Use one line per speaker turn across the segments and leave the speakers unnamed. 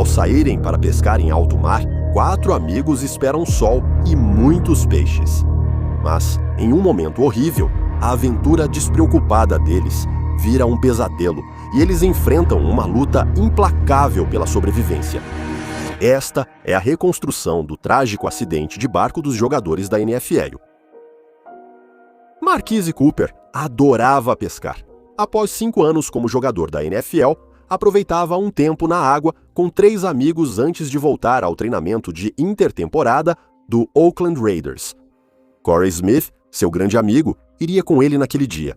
Ao saírem para pescar em alto mar, 4 amigos esperam sol e muitos peixes. Mas, em um momento horrível, a aventura despreocupada deles vira um pesadelo e eles enfrentam uma luta implacável pela sobrevivência. Esta é a reconstrução do trágico acidente de barco dos jogadores da NFL. Marquise Cooper adorava pescar. Após 5 anos como jogador da NFL, aproveitava um tempo na água com 3 amigos antes de voltar ao treinamento de intertemporada do Oakland Raiders. Corey Smith, seu grande amigo, iria com ele naquele dia.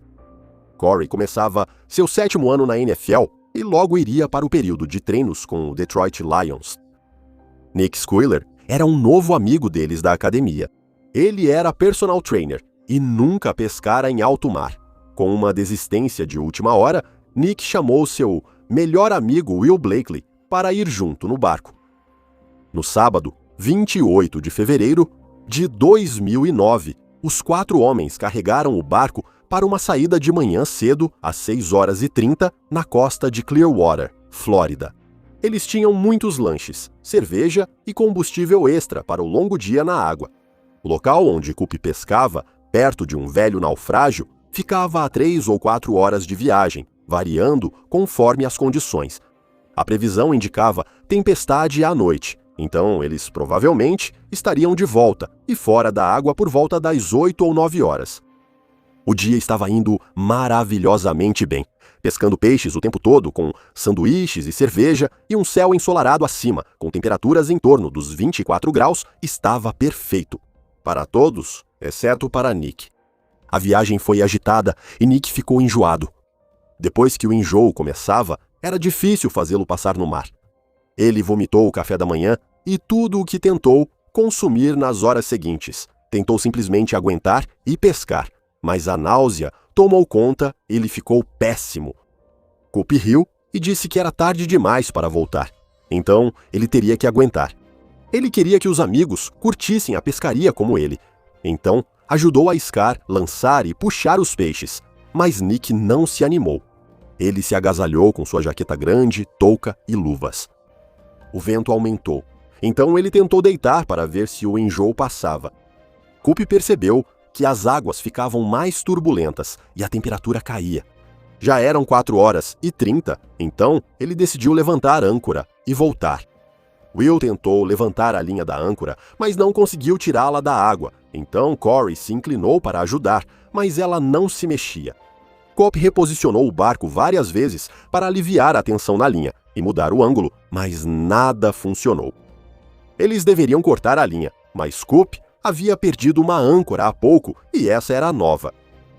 Corey começava seu 7º ano na NFL e logo iria para o período de treinos com o Detroit Lions. Nick Squiller era um novo amigo deles da academia. Ele era personal trainer e nunca pescara em alto mar. Com uma desistência de última hora, Nick chamou seu melhor amigo Will Blakely para ir junto no barco. No sábado, 28 de fevereiro de 2009, os 4 homens carregaram o barco para uma saída de manhã cedo, às 6h30, na costa de Clearwater, Flórida. Eles tinham muitos lanches, cerveja e combustível extra para o longo dia na água. O local onde Coop pescava, perto de um velho naufrágio, ficava a 3 ou 4 horas de viagem, variando conforme as condições. A previsão indicava tempestade à noite, então eles provavelmente estariam de volta e fora da água por volta das 8 ou 9 horas. O dia estava indo maravilhosamente bem, pescando peixes o tempo todo com sanduíches e cerveja e um céu ensolarado acima, com temperaturas em torno dos 24 graus, estava perfeito. Para todos, exceto para Nick. A viagem foi agitada e Nick ficou enjoado. Depois que o enjoo começava, era difícil fazê-lo passar no mar. Ele vomitou o café da manhã e tudo o que tentou consumir nas horas seguintes. Tentou simplesmente aguentar e pescar, mas a náusea tomou conta e ele ficou péssimo. Coop riu e disse que era tarde demais para voltar, então ele teria que aguentar. Ele queria que os amigos curtissem a pescaria como ele, então ajudou a iscar, lançar e puxar os peixes, mas Nick não se animou. Ele se agasalhou com sua jaqueta grande, touca e luvas. O vento aumentou, então ele tentou deitar para ver se o enjoo passava. Coop percebeu que as águas ficavam mais turbulentas e a temperatura caía. Já eram 4h30, então ele decidiu levantar a âncora e voltar. Will tentou levantar a linha da âncora, mas não conseguiu tirá-la da água, então Corey se inclinou para ajudar, mas ela não se mexia. Coop reposicionou o barco várias vezes para aliviar a tensão na linha e mudar o ângulo, mas nada funcionou. Eles deveriam cortar a linha, mas Coop havia perdido uma âncora há pouco e essa era nova.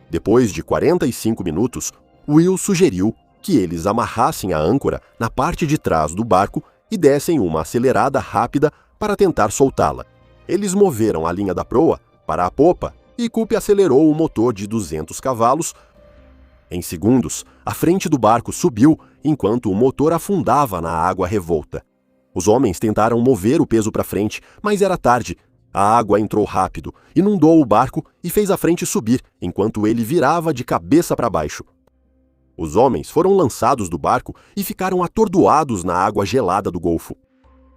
Depois de 45 minutos, Will sugeriu que eles amarrassem a âncora na parte de trás do barco e dessem uma acelerada rápida para tentar soltá-la. Eles moveram a linha da proa para a popa e Coop acelerou o motor de 200 cavalos. Em segundos, a frente do barco subiu enquanto o motor afundava na água revolta. Os homens tentaram mover o peso para frente, mas era tarde. A água entrou rápido, inundou o barco e fez a frente subir, enquanto ele virava de cabeça para baixo. Os homens foram lançados do barco e ficaram atordoados na água gelada do Golfo.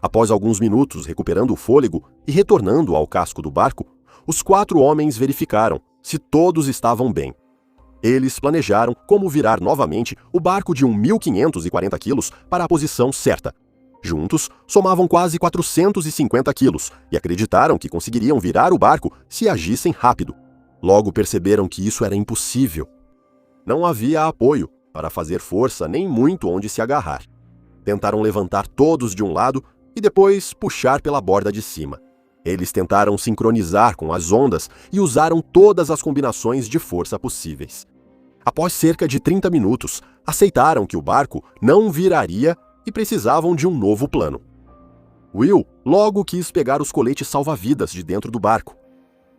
Após alguns minutos recuperando o fôlego e retornando ao casco do barco, os 4 homens verificaram se todos estavam bem. Eles planejaram como virar novamente o barco de 1.540 quilos para a posição certa. Juntos, somavam quase 450 quilos e acreditaram que conseguiriam virar o barco se agissem rápido. Logo perceberam que isso era impossível. Não havia apoio para fazer força nem muito onde se agarrar. Tentaram levantar todos de um lado e depois puxar pela borda de cima. Eles tentaram sincronizar com as ondas e usaram todas as combinações de força possíveis. Após cerca de 30 minutos, aceitaram que o barco não viraria e precisavam de um novo plano. Will logo quis pegar os coletes salva-vidas de dentro do barco.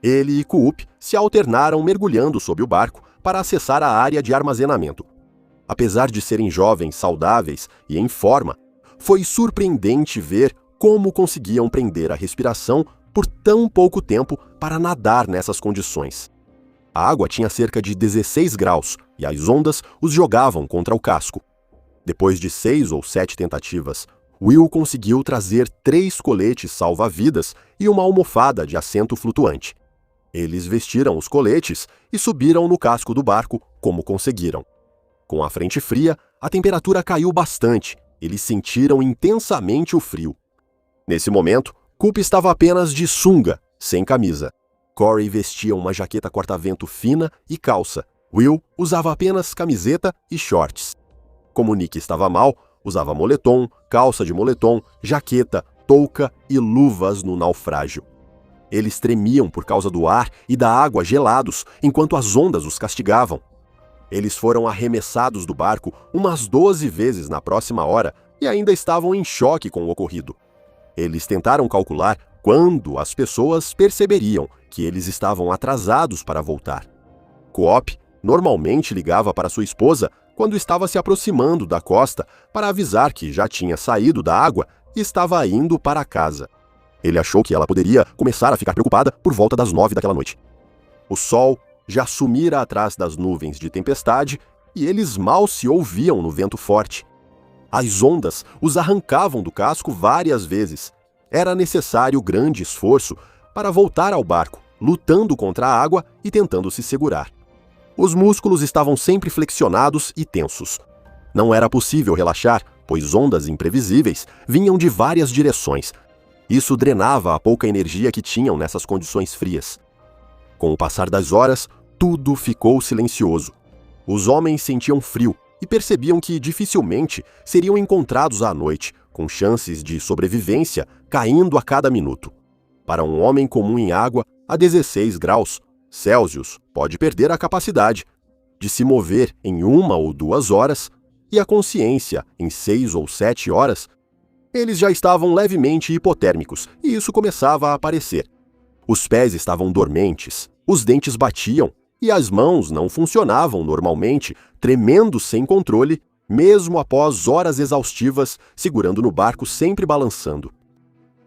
Ele e Coop se alternaram mergulhando sob o barco para acessar a área de armazenamento. Apesar de serem jovens, saudáveis e em forma, foi surpreendente ver como conseguiam prender a respiração por tão pouco tempo para nadar nessas condições. A água tinha cerca de 16 graus e as ondas os jogavam contra o casco. Depois de 6 ou 7 tentativas, Will conseguiu trazer 3 coletes salva-vidas e uma almofada de assento flutuante. Eles vestiram os coletes e subiram no casco do barco como conseguiram. Com a frente fria, a temperatura caiu bastante. Eles sentiram intensamente o frio. Nesse momento, Coop estava apenas de sunga, sem camisa. Corey vestia uma jaqueta corta-vento fina e calça. Will usava apenas camiseta e shorts. Como Nick estava mal, usava moletom, calça de moletom, jaqueta, touca e luvas no naufrágio. Eles tremiam por causa do ar e da água gelados, enquanto as ondas os castigavam. Eles foram arremessados do barco umas 12 vezes na próxima hora e ainda estavam em choque com o ocorrido. Eles tentaram calcular quando as pessoas perceberiam que eles estavam atrasados para voltar. Coop normalmente ligava para sua esposa quando estava se aproximando da costa para avisar que já tinha saído da água e estava indo para casa. Ele achou que ela poderia começar a ficar preocupada por volta das 9 daquela noite. O sol já sumira atrás das nuvens de tempestade e eles mal se ouviam no vento forte. As ondas os arrancavam do casco várias vezes. Era necessário grande esforço para voltar ao barco, lutando contra a água e tentando se segurar. Os músculos estavam sempre flexionados e tensos. Não era possível relaxar, pois ondas imprevisíveis vinham de várias direções. Isso drenava a pouca energia que tinham nessas condições frias. Com o passar das horas, tudo ficou silencioso. Os homens sentiam frio e percebiam que dificilmente seriam encontrados à noite, com chances de sobrevivência caindo a cada minuto. Para um homem comum em água, a 16 graus Celsius pode perder a capacidade de se mover em 1 ou 2 horas e a consciência em 6 ou 7 horas. Eles já estavam levemente hipotérmicos e isso começava a aparecer. Os pés estavam dormentes, os dentes batiam e as mãos não funcionavam normalmente, tremendo sem controle, mesmo após horas exaustivas, segurando no barco sempre balançando.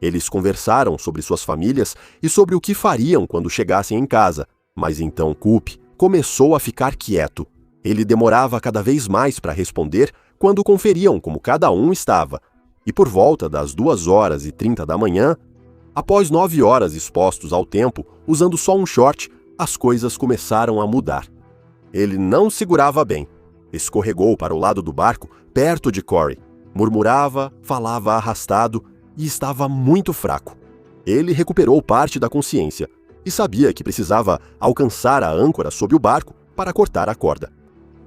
Eles conversaram sobre suas famílias e sobre o que fariam quando chegassem em casa, mas então Coop começou a ficar quieto. Ele demorava cada vez mais para responder quando conferiam como cada um estava. E por volta das 2h30 da manhã, após 9 horas expostos ao tempo, usando só um short, as coisas começaram a mudar. Ele não segurava bem. Escorregou para o lado do barco, perto de Corey. Murmurava, falava arrastado e estava muito fraco. Ele recuperou parte da consciência e sabia que precisava alcançar a âncora sob o barco para cortar a corda.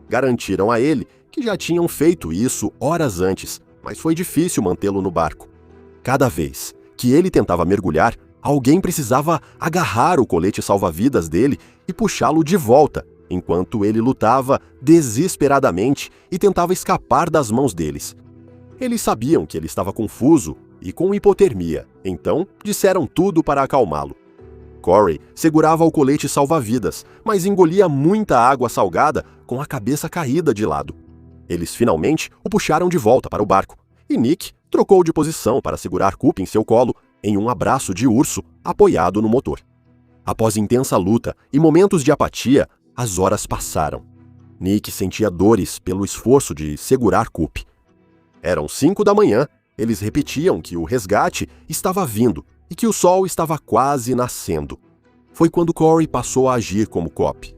Garantiram a ele que já tinham feito isso horas antes, mas foi difícil mantê-lo no barco. Cada vez que ele tentava mergulhar, alguém precisava agarrar o colete salva-vidas dele e puxá-lo de volta, enquanto ele lutava desesperadamente e tentava escapar das mãos deles. Eles sabiam que ele estava confuso e com hipotermia, então disseram tudo para acalmá-lo. Corey segurava o colete salva-vidas, mas engolia muita água salgada com a cabeça caída de lado. Eles finalmente o puxaram de volta para o barco, e Nick trocou de posição para segurar Coop em seu colo em um abraço de urso apoiado no motor. Após intensa luta e momentos de apatia, as horas passaram. Nick sentia dores pelo esforço de segurar Coop. Eram 5 da manhã, eles repetiam que o resgate estava vindo e que o sol estava quase nascendo. Foi quando Corey passou a agir como Coop.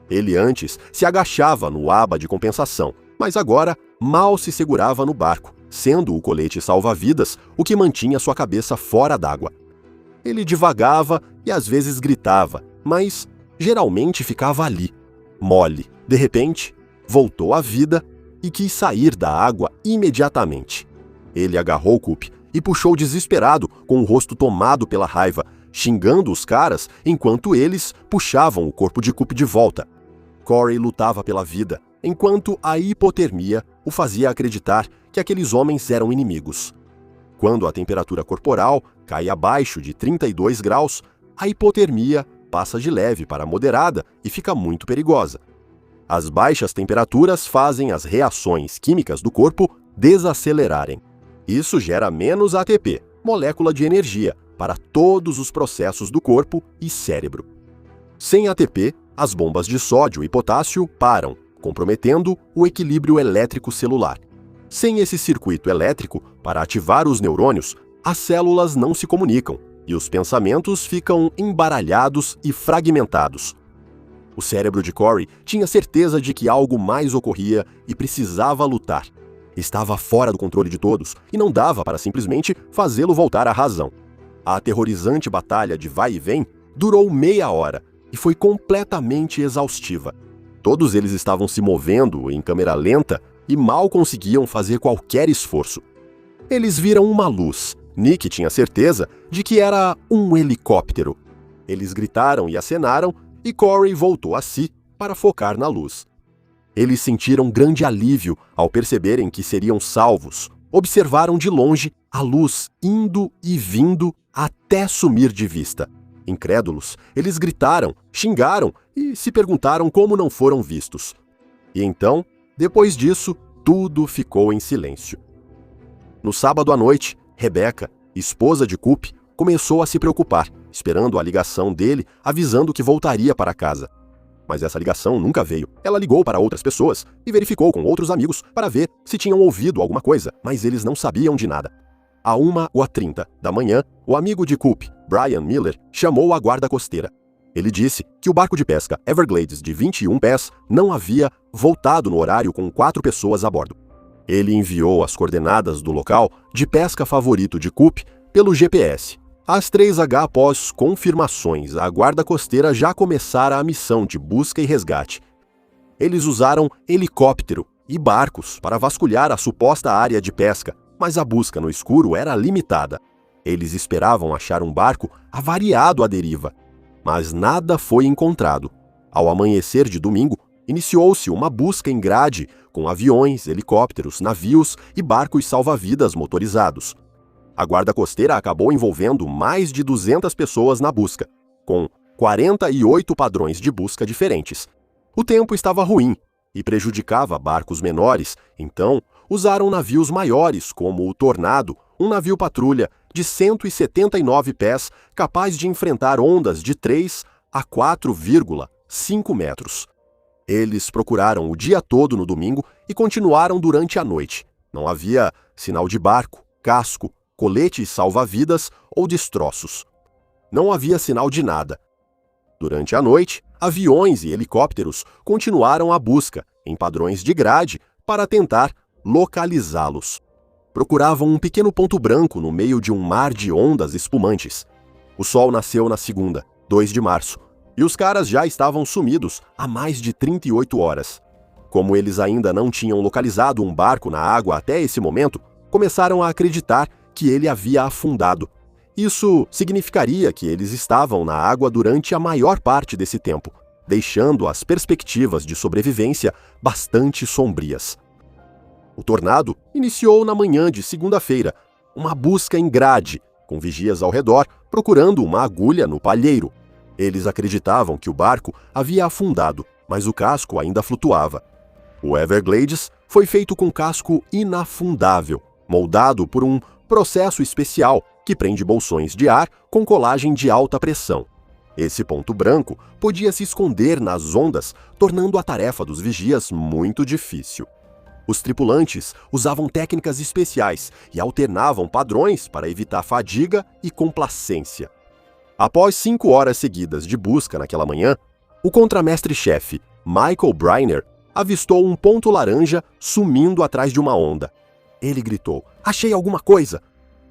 Ele antes se agachava no aba de compensação, mas agora mal se segurava no barco, sendo o colete salva-vidas o que mantinha sua cabeça fora d'água. Ele divagava e às vezes gritava, mas geralmente ficava ali, mole. De repente, voltou à vida e quis sair da água imediatamente. Ele agarrou Coop e puxou desesperado, com o rosto tomado pela raiva, xingando os caras enquanto eles puxavam o corpo de Coop de volta. Corey lutava pela vida, enquanto a hipotermia o fazia acreditar que aqueles homens eram inimigos. Quando a temperatura corporal cai abaixo de 32 graus, a hipotermia passa de leve para moderada e fica muito perigosa. As baixas temperaturas fazem as reações químicas do corpo desacelerarem. Isso gera menos ATP, molécula de energia, para todos os processos do corpo e cérebro. Sem ATP, as bombas de sódio e potássio param, comprometendo o equilíbrio elétrico celular. Sem esse circuito elétrico para ativar os neurônios, as células não se comunicam e os pensamentos ficam embaralhados e fragmentados. O cérebro de Corey tinha certeza de que algo mais ocorria e precisava lutar. Estava fora do controle de todos e não dava para simplesmente fazê-lo voltar à razão. A aterrorizante batalha de vai e vem durou meia hora e foi completamente exaustiva. Todos eles estavam se movendo em câmera lenta e mal conseguiam fazer qualquer esforço. Eles viram uma luz. Nick tinha certeza de que era um helicóptero. Eles gritaram e acenaram e Corey voltou a si para focar na luz. Eles sentiram grande alívio ao perceberem que seriam salvos. Observaram de longe a luz indo e vindo até sumir de vista. Incrédulos, eles gritaram, xingaram e se perguntaram como não foram vistos. E então, depois disso, tudo ficou em silêncio. No sábado à noite, Rebecca, esposa de Coop, começou a se preocupar, esperando a ligação dele avisando que voltaria para casa. Mas essa ligação nunca veio. Ela ligou para outras pessoas e verificou com outros amigos para ver se tinham ouvido alguma coisa, mas eles não sabiam de nada. À 1h30 da manhã, o amigo de Coop, Brian Miller, chamou a guarda costeira. Ele disse que o barco de pesca Everglades de 21 pés não havia voltado no horário com 4 pessoas a bordo. Ele enviou as coordenadas do local de pesca favorito de Coop pelo GPS. Às 3h após confirmações, a guarda costeira já começara a missão de busca e resgate. Eles usaram helicóptero e barcos para vasculhar a suposta área de pesca, mas a busca no escuro era limitada. Eles esperavam achar um barco avariado à deriva, mas nada foi encontrado. Ao amanhecer de domingo, iniciou-se uma busca em grade com aviões, helicópteros, navios e barcos salva-vidas motorizados. A guarda costeira acabou envolvendo mais de 200 pessoas na busca, com 48 padrões de busca diferentes. O tempo estava ruim e prejudicava barcos menores, então usaram navios maiores como o Tornado, um navio patrulha de 179 pés capaz de enfrentar ondas de 3 a 4,5 metros. Eles procuraram o dia todo no domingo e continuaram durante a noite. Não havia sinal de barco, casco, coletes salva-vidas ou destroços. Não havia sinal de nada. Durante a noite, aviões e helicópteros continuaram a busca, em padrões de grade, para tentar localizá-los. Procuravam um pequeno ponto branco no meio de um mar de ondas espumantes. O sol nasceu na segunda, 2 de março, e os caras já estavam sumidos há mais de 38 horas. Como eles ainda não tinham localizado um barco na água até esse momento, começaram a acreditar que ele havia afundado. Isso significaria que eles estavam na água durante a maior parte desse tempo, deixando as perspectivas de sobrevivência bastante sombrias. O Tornado iniciou na manhã de segunda-feira, uma busca em grade, com vigias ao redor, procurando uma agulha no palheiro. Eles acreditavam que o barco havia afundado, mas o casco ainda flutuava. O Everglades foi feito com casco inafundável, moldado por um processo especial que prende bolsões de ar com colagem de alta pressão. Esse ponto branco podia se esconder nas ondas, tornando a tarefa dos vigias muito difícil. Os tripulantes usavam técnicas especiais e alternavam padrões para evitar fadiga e complacência. Após 5 horas seguidas de busca naquela manhã, o contramestre-chefe, Michael Briner, avistou um ponto laranja sumindo atrás de uma onda. Ele gritou: "Achei alguma coisa!"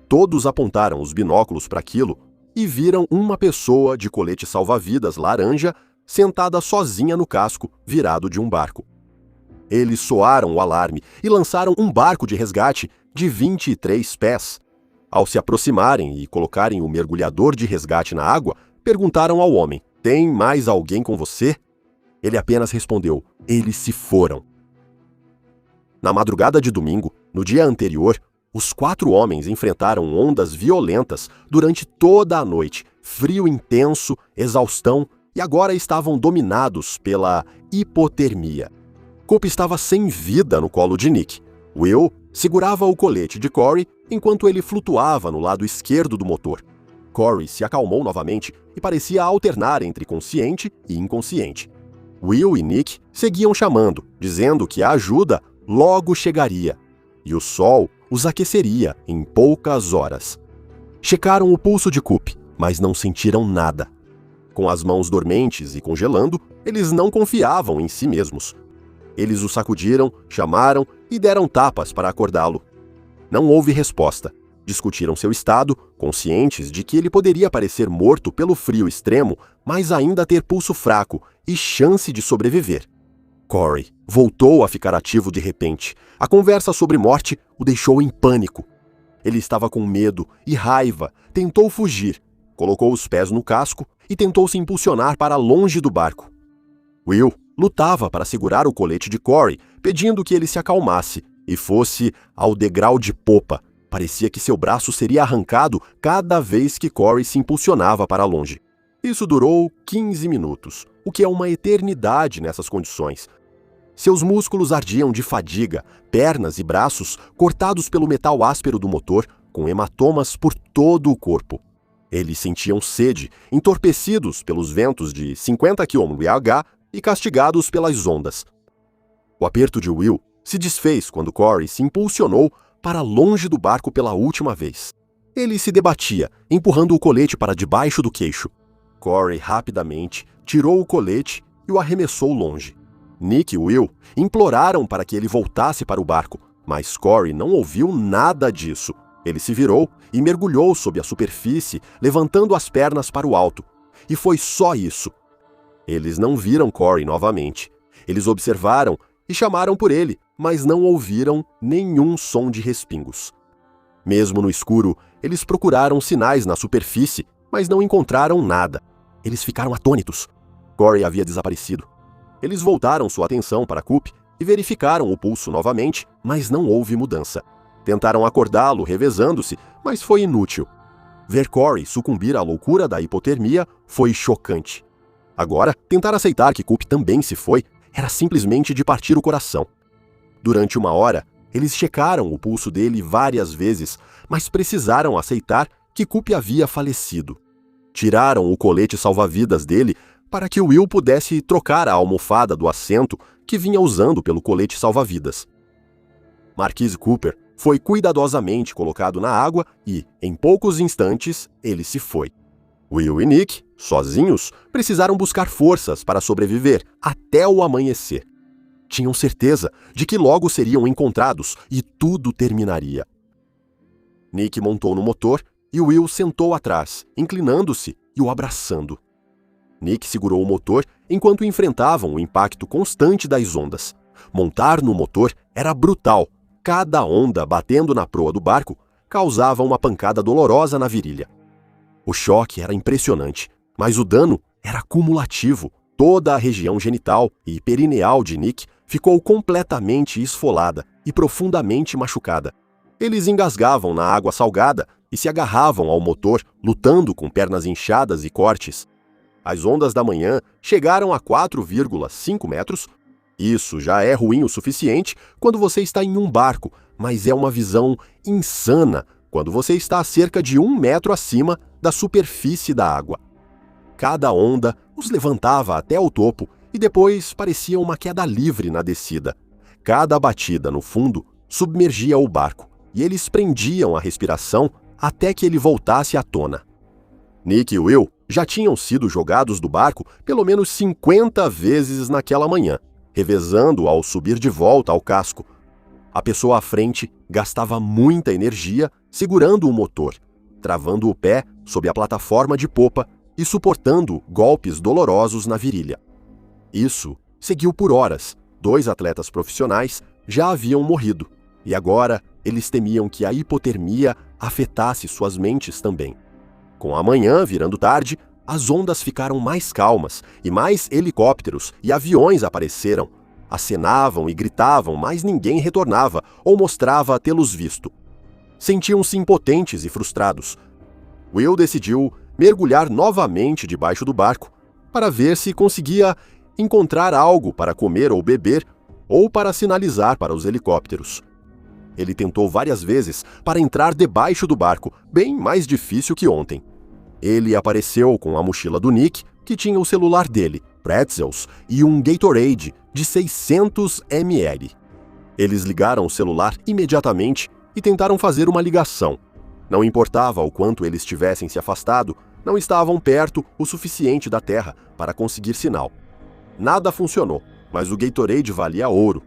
Todos apontaram os binóculos para aquilo e viram uma pessoa de colete salva-vidas laranja sentada sozinha no casco, virado de um barco. Eles soaram o alarme e lançaram um barco de resgate de 23 pés. Ao se aproximarem e colocarem o mergulhador de resgate na água, perguntaram ao homem: "Tem mais alguém com você?" Ele apenas respondeu: "Eles se foram." Na madrugada de domingo, no dia anterior, os 4 homens enfrentaram ondas violentas durante toda a noite, frio intenso, exaustão, e agora estavam dominados pela hipotermia. Coop estava sem vida no colo de Nick. Will segurava o colete de Corey enquanto ele flutuava no lado esquerdo do motor. Corey se acalmou novamente e parecia alternar entre consciente e inconsciente. Will e Nick seguiam chamando, dizendo que a ajuda logo chegaria. e o sol os aqueceria em poucas horas. Checaram o pulso de Coop, mas não sentiram nada. Com as mãos dormentes e congelando, eles não confiavam em si mesmos. Eles o sacudiram, chamaram e deram tapas para acordá-lo. Não houve resposta. Discutiram seu estado, conscientes de que ele poderia parecer morto pelo frio extremo, mas ainda ter pulso fraco e chance de sobreviver. Corey voltou a ficar ativo de repente. A conversa sobre morte o deixou em pânico. Ele estava com medo e raiva, tentou fugir, colocou os pés no casco e tentou se impulsionar para longe do barco. Will lutava para segurar o colete de Corey, pedindo que ele se acalmasse e fosse ao degrau de popa. Parecia que seu braço seria arrancado cada vez que Corey se impulsionava para longe. Isso durou 15 minutos, o que é uma eternidade nessas condições. Seus músculos ardiam de fadiga, pernas e braços cortados pelo metal áspero do motor, com hematomas por todo o corpo. Eles sentiam sede, entorpecidos pelos ventos de 50 km/h e castigados pelas ondas. O aperto de Will se desfez quando Corey se impulsionou para longe do barco pela última vez. Ele se debatia, empurrando o colete para debaixo do queixo. Corey rapidamente tirou o colete e o arremessou longe. Nick e Will imploraram para que ele voltasse para o barco, mas Corey não ouviu nada disso. Ele se virou e mergulhou sob a superfície, levantando as pernas para o alto. E foi só isso. Eles não viram Corey novamente. Eles observaram e chamaram por ele, mas não ouviram nenhum som de respingos. Mesmo no escuro, eles procuraram sinais na superfície, mas não encontraram nada. Eles ficaram atônitos. Corey havia desaparecido. Eles voltaram sua atenção para Coop e verificaram o pulso novamente, mas não houve mudança. Tentaram acordá-lo, revezando-se, mas foi inútil. Ver Corey sucumbir à loucura da hipotermia foi chocante. Agora, tentar aceitar que Coop também se foi era simplesmente de partir o coração. Durante uma hora, eles checaram o pulso dele várias vezes, mas precisaram aceitar que Coop havia falecido. Tiraram o colete salva-vidas dele para que Will pudesse trocar a almofada do assento que vinha usando pelo colete salva-vidas. Marquise Cooper foi cuidadosamente colocado na água e, em poucos instantes, ele se foi. Will e Nick, sozinhos, precisaram buscar forças para sobreviver até o amanhecer. Tinham certeza de que logo seriam encontrados e tudo terminaria. Nick montou no motor e Will sentou atrás, inclinando-se e o abraçando. Nick segurou o motor enquanto enfrentavam o impacto constante das ondas. Montar no motor era brutal. Cada onda batendo na proa do barco causava uma pancada dolorosa na virilha. O choque era impressionante, mas o dano era cumulativo. Toda a região genital e perineal de Nick ficou completamente esfolada e profundamente machucada. Eles engasgavam na água salgada e se agarravam ao motor, lutando com pernas inchadas e cortes. As ondas da manhã chegaram a 4,5 metros. Isso já é ruim o suficiente quando você está em um barco, mas é uma visão insana quando você está a cerca de 1 metro acima da superfície da água. Cada onda os levantava até o topo e depois parecia uma queda livre na descida. Cada batida no fundo submergia o barco e eles prendiam a respiração até que ele voltasse à tona. Nick e Will já tinham sido jogados do barco pelo menos 50 vezes naquela manhã, revezando ao subir de volta ao casco. A pessoa à frente gastava muita energia segurando o motor, travando o pé sob a plataforma de popa e suportando golpes dolorosos na virilha. Isso seguiu por horas. 2 atletas profissionais já haviam morrido, e agora eles temiam que a hipotermia afetasse suas mentes também. Com a manhã virando tarde, as ondas ficaram mais calmas e mais helicópteros e aviões apareceram. Acenavam e gritavam, mas ninguém retornava ou mostrava tê-los visto. Sentiam-se impotentes e frustrados. Will decidiu mergulhar novamente debaixo do barco para ver se conseguia encontrar algo para comer ou beber ou para sinalizar para os helicópteros. Ele tentou várias vezes para entrar debaixo do barco, bem mais difícil que ontem. Ele apareceu com a mochila do Nick, que tinha o celular dele, pretzels e um Gatorade de 600 ml. Eles ligaram o celular imediatamente e tentaram fazer uma ligação. Não importava o quanto eles tivessem se afastado, não estavam perto o suficiente da Terra para conseguir sinal. Nada funcionou, mas o Gatorade valia ouro.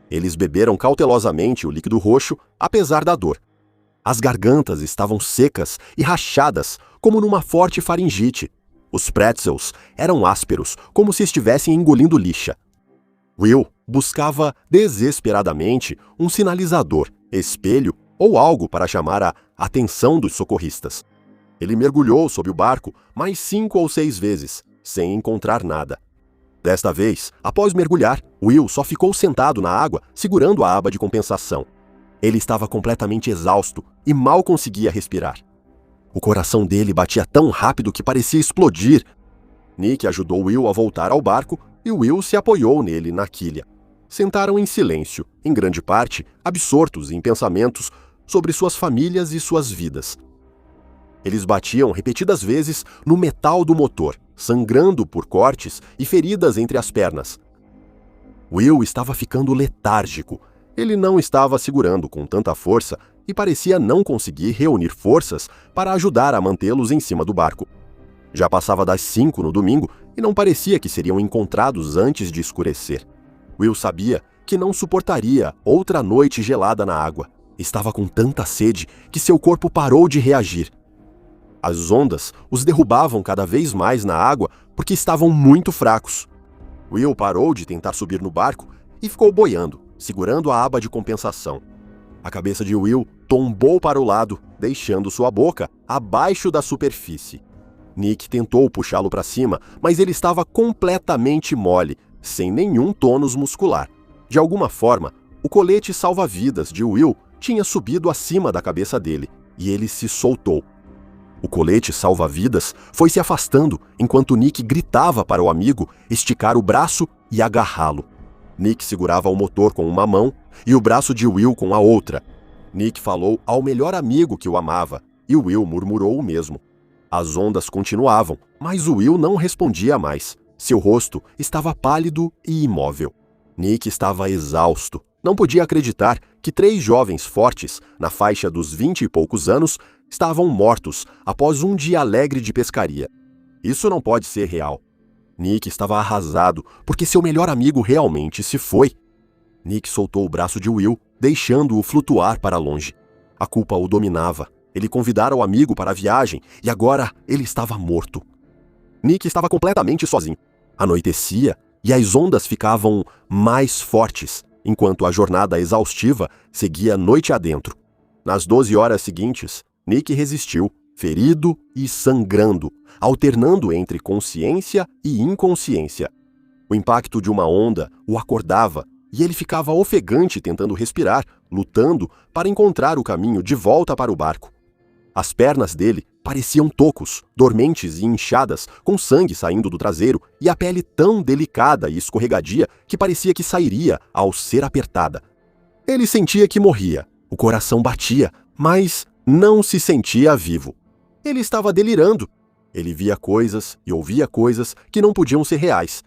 Eles beberam cautelosamente o líquido roxo, apesar da dor. As gargantas estavam secas e rachadas, como numa forte faringite. Os pretzels eram ásperos, como se estivessem engolindo lixa. Will buscava desesperadamente um sinalizador, espelho ou algo para chamar a atenção dos socorristas. Ele mergulhou sob o barco mais 5 ou 6 vezes, sem encontrar nada. Desta vez, após mergulhar, Will só ficou sentado na água, segurando a aba de compensação. Ele estava completamente exausto e mal conseguia respirar. O coração dele batia tão rápido que parecia explodir. Nick ajudou Will a voltar ao barco e Will se apoiou nele na quilha. Sentaram em silêncio, em grande parte absortos em pensamentos sobre suas famílias e suas vidas. Eles batiam repetidas vezes no metal do motor, sangrando por cortes e feridas entre as pernas. Will estava ficando letárgico. Ele não estava segurando com tanta força e parecia não conseguir reunir forças para ajudar a mantê-los em cima do barco. Já passava das 5 no domingo e não parecia que seriam encontrados antes de escurecer. Will sabia que não suportaria outra noite gelada na água. Estava com tanta sede que seu corpo parou de reagir. As ondas os derrubavam cada vez mais na água porque estavam muito fracos. Will parou de tentar subir no barco e ficou boiando, segurando a aba de compensação. A cabeça de Will tombou para o lado, deixando sua boca abaixo da superfície. Nick tentou puxá-lo para cima, mas ele estava completamente mole, sem nenhum tônus muscular. De alguma forma, o colete salva-vidas de Will tinha subido acima da cabeça dele, e ele se soltou. O colete salva-vidas foi se afastando enquanto Nick gritava para o amigo esticar o braço e agarrá-lo. Nick segurava o motor com uma mão e o braço de Will com a outra. Nick falou ao melhor amigo que o amava, e Will murmurou o mesmo. As ondas continuavam, mas Will não respondia mais. Seu rosto estava pálido e imóvel. Nick estava exausto. Não podia acreditar que 3 jovens fortes, na faixa dos 20 e poucos anos, estavam mortos após um dia alegre de pescaria. Isso não pode ser real. Nick estava arrasado porque seu melhor amigo realmente se foi. Nick soltou o braço de Will, deixando-o flutuar para longe. A culpa o dominava. Ele convidara o amigo para a viagem e agora ele estava morto. Nick estava completamente sozinho. Anoitecia e as ondas ficavam mais fortes, enquanto a jornada exaustiva seguia noite adentro. Nas 12 horas seguintes, Nick resistiu, ferido e sangrando, alternando entre consciência e inconsciência. O impacto de uma onda o acordava e ele ficava ofegante tentando respirar, lutando para encontrar o caminho de volta para o barco. As pernas dele pareciam tocos, dormentes e inchadas, com sangue saindo do traseiro e a pele tão delicada e escorregadia que parecia que sairia ao ser apertada. Ele sentia que morria, o coração batia, mas não se sentia vivo. Ele estava delirando. Ele via coisas e ouvia coisas que não podiam ser reais.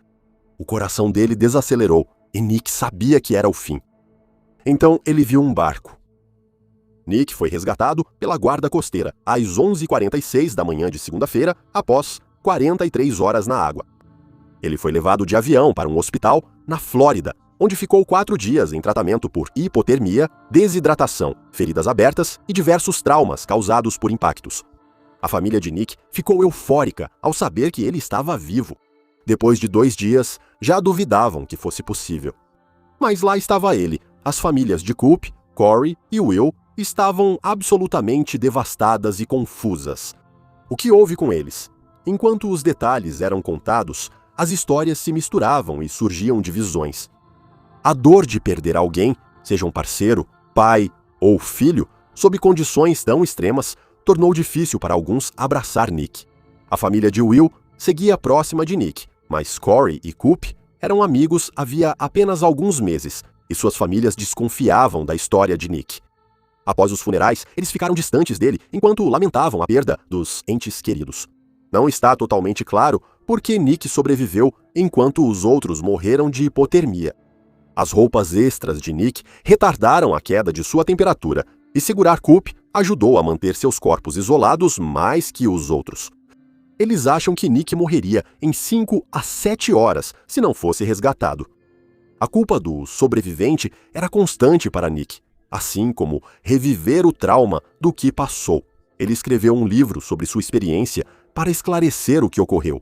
O coração dele desacelerou e Nick sabia que era o fim. Então ele viu um barco. Nick foi resgatado pela guarda costeira às 11h46 da manhã de segunda-feira, após 43 horas na água. Ele foi levado de avião para um hospital na Flórida, onde ficou 4 dias em tratamento por hipotermia, desidratação, feridas abertas e diversos traumas causados por impactos. A família de Nick ficou eufórica ao saber que ele estava vivo. Depois de 2 dias, já duvidavam que fosse possível. Mas lá estava ele. As famílias de Coop, Corey e Will estavam absolutamente devastadas e confusas. O que houve com eles? Enquanto os detalhes eram contados, as histórias se misturavam e surgiam divisões. A dor de perder alguém, seja um parceiro, pai ou filho, sob condições tão extremas, tornou difícil para alguns abraçar Nick. A família de Will seguia próxima de Nick, mas Corey e Coop eram amigos havia apenas alguns meses e suas famílias desconfiavam da história de Nick. Após os funerais, eles ficaram distantes dele enquanto lamentavam a perda dos entes queridos. Não está totalmente claro por que Nick sobreviveu enquanto os outros morreram de hipotermia. As roupas extras de Nick retardaram a queda de sua temperatura, e segurar Coop ajudou a manter seus corpos isolados mais que os outros. Eles acham que Nick morreria em 5 a 7 horas se não fosse resgatado. A culpa do sobrevivente era constante para Nick, assim como reviver o trauma do que passou. Ele escreveu um livro sobre sua experiência para esclarecer o que ocorreu.